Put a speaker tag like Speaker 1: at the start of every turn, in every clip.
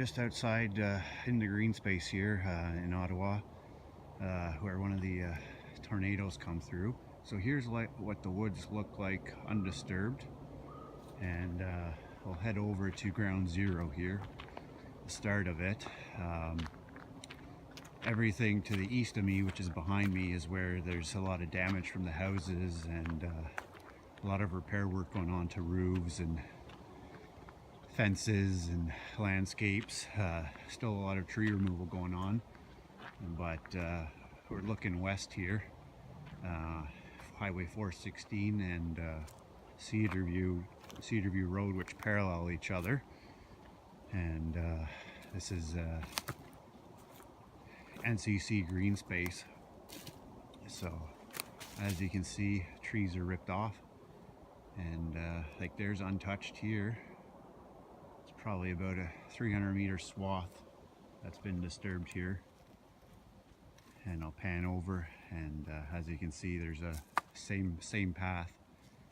Speaker 1: just outside in the green space here in Ottawa, where one of the tornadoes come through. So here's what the woods look like undisturbed, and we'll head over to ground zero here, the start of it. Everything to the east of me, which is behind me, is where there's a lot of damage from the houses and a lot of repair work going on to roofs and fences and landscapes. Still a lot of tree removal going on, but we're looking west here, Highway 416 and Cedar View Road, which parallel each other. And this is NCC green space. So as you can see, trees are ripped off, and like there's untouched here. It's probably about a 300-meter swath that's been disturbed here. And I'll pan over, and as you can see, there's a same path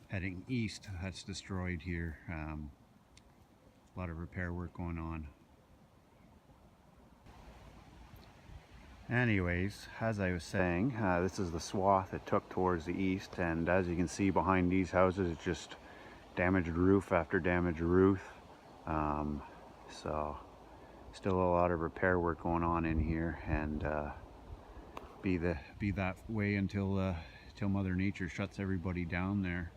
Speaker 1: heading east that's destroyed here. A lot of repair work going on. Anyways, as I was saying, this is the swath it took towards the east, and as you can see behind these houses, it's just damaged roof after damaged roof. So still a lot of repair work going on in here, and be that way until Mother Nature shuts everybody down there.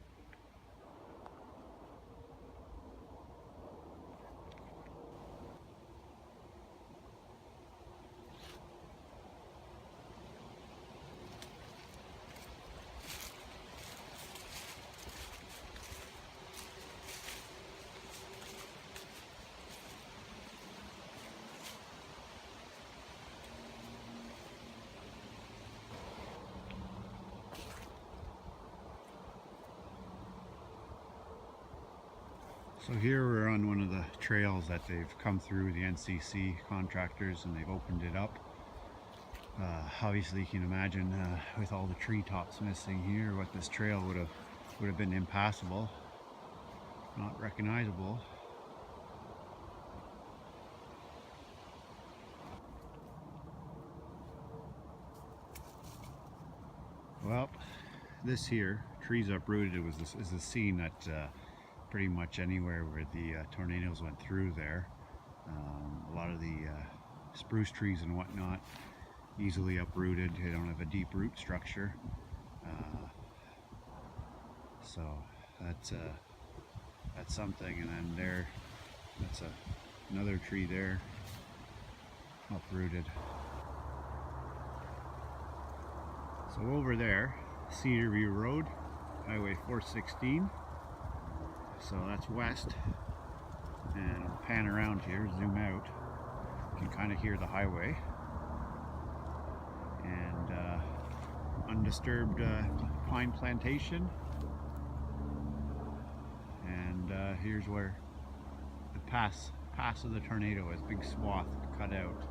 Speaker 1: So here we're on one of the trails that they've come through, the NCC contractors, and they've opened it up. Obviously you can imagine with all the treetops missing here, what this trail would have been impassable, not recognizable. Well, this here, trees uprooted, is a scene that pretty much anywhere where the tornadoes went through there. A lot of the spruce trees and whatnot easily uprooted. They don't have a deep root structure. So that's something. And then that's another tree there, uprooted. So over there, Cedar View Road, Highway 416. So that's west, and I'll pan around here, zoom out. You can kind of hear the highway, and undisturbed pine plantation. And here's where the pass of the tornado is, big swath cut out.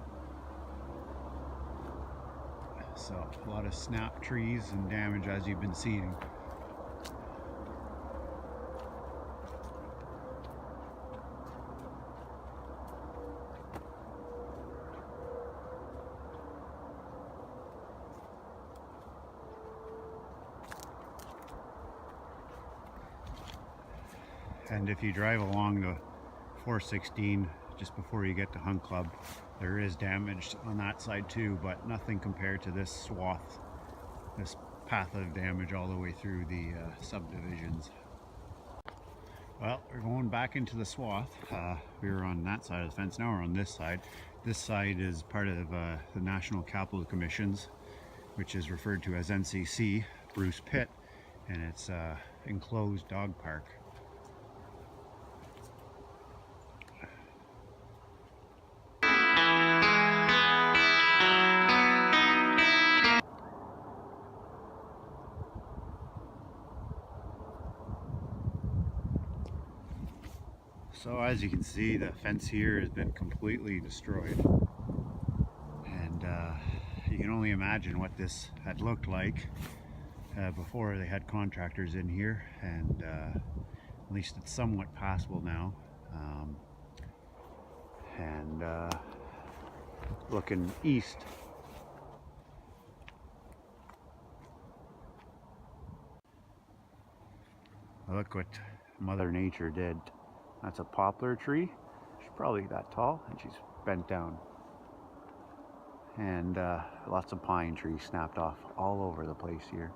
Speaker 1: So a lot of snap trees and damage, as you've been seeing. And if you drive along the 416 just before you get to Hunt Club, there is damage on that side too, but nothing compared to this swath, this path of damage all the way through the subdivisions. Well, we're going back into the swath. We were on that side of the fence, now we're on this side. This side is part of the National Capital Commission's, which is referred to as NCC, Bruce Pit, and it's enclosed dog park. So as you can see, the fence here has been completely destroyed, and you can only imagine what this had looked like before they had contractors in here, and at least it's somewhat passable now. and looking east. Look what Mother Nature did. That's a poplar tree. She's probably that tall, and she's bent down. And lots of pine trees snapped off all over the place here.